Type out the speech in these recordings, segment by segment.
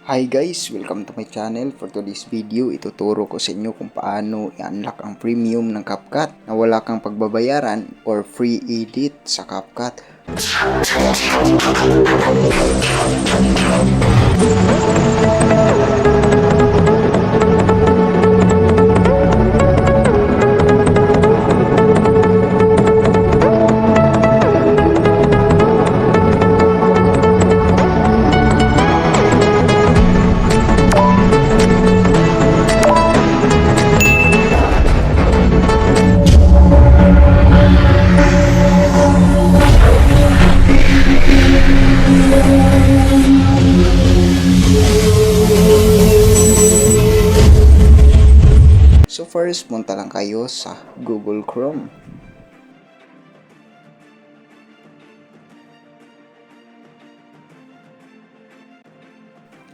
Hi guys! Welcome to my channel. For today's video, ituturo ko sa inyo kung paano i-unlock ang premium ng CapCut na wala kang pagbabayaran or free edit sa CapCut. So first, punta lang kayo sa Google Chrome.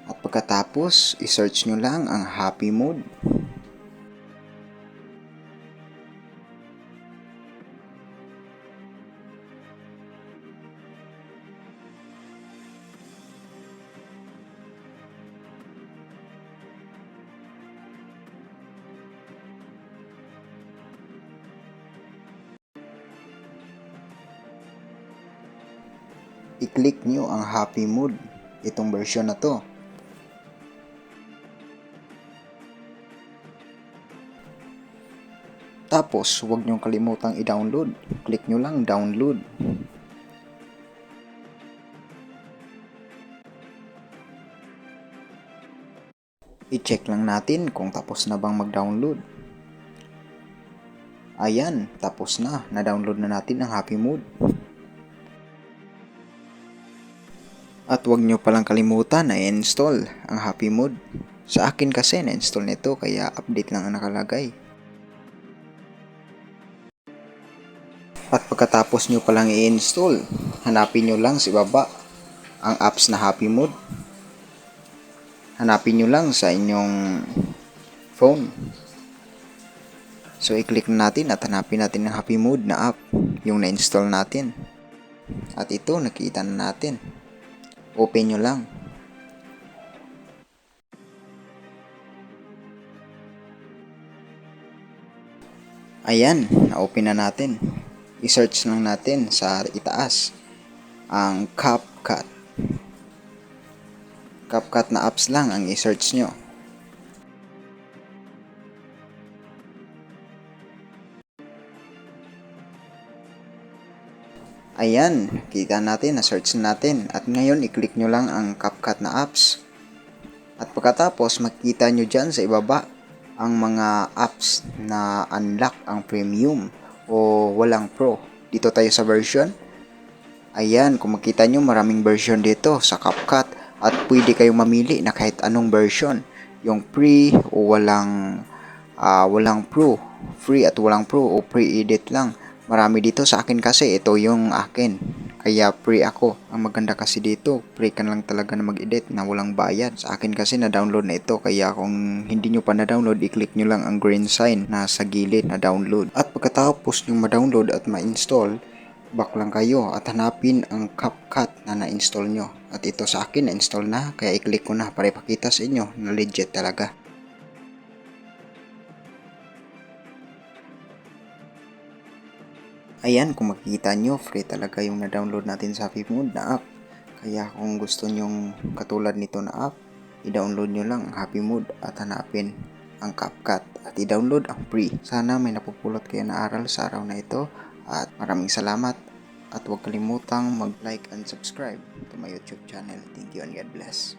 At pagkatapos, i-search nyo lang ang Happy Mode. I-click nyo ang Happy Mode, itong version na to. Tapos, huwag nyo kalimutang i-download. Click nyo lang download. I-check lang natin kung tapos na bang mag-download. Ayan, tapos na. Na-download na natin ang Happy Mode. At huwag nyo palang kalimutan na i-install ang Happy Mode. Sa akin kasi na-install nito kaya update lang ang nakalagay. At pagkatapos nyo palang i-install, hanapin nyo lang sa baba ang apps na Happy Mode. Hanapin nyo lang sa inyong phone. So i-click natin at hanapin natin ang Happy Mode na app, yung na-install natin. At ito, nakita na natin. Open nyo lang. Ayan, na-open na natin. I-search lang natin sa itaas ang CapCut. CapCut na apps lang ang i-search nyo. Ayan, kita natin, na-search natin. At ngayon, i-click nyo lang ang CapCut na apps. At pagkatapos, makikita nyo dyan sa ibaba ang mga apps na unlock ang premium o walang pro. Dito tayo sa version. Ayan, kung makita nyo, maraming version dito sa CapCut. At pwede kayong mamili na kahit anong version. Yung free o walang pro. Free at walang pro o pre-edit lang. Marami dito. Sa akin kasi ito yung akin, kaya free ako. Ang maganda kasi dito, free ka lang talaga na mag-edit na walang bayad. Sa akin kasi na-download na ito, kaya kung hindi nyo pa na-download, i-click nyo lang ang green sign na sa gilid na download. At pagkatapos nyo ma-download at ma-install, back lang kayo at hanapin ang CapCut na na-install nyo. At ito sa akin na-install na, kaya i-click ko na para ipakita sa inyo na legit talaga. Ayan, kung makikita nyo, free talaga yung na-download natin sa Happy Mode na app. Kaya kung gusto nyong katulad nito na app, i-download nyo lang ang Happy Mode at hanapin ang CapCut at i-download ang free. Sana may napupulot kayo na aral sa araw na ito at maraming salamat. At huwag kalimutang mag-like and subscribe to my YouTube channel. Thank you and God bless.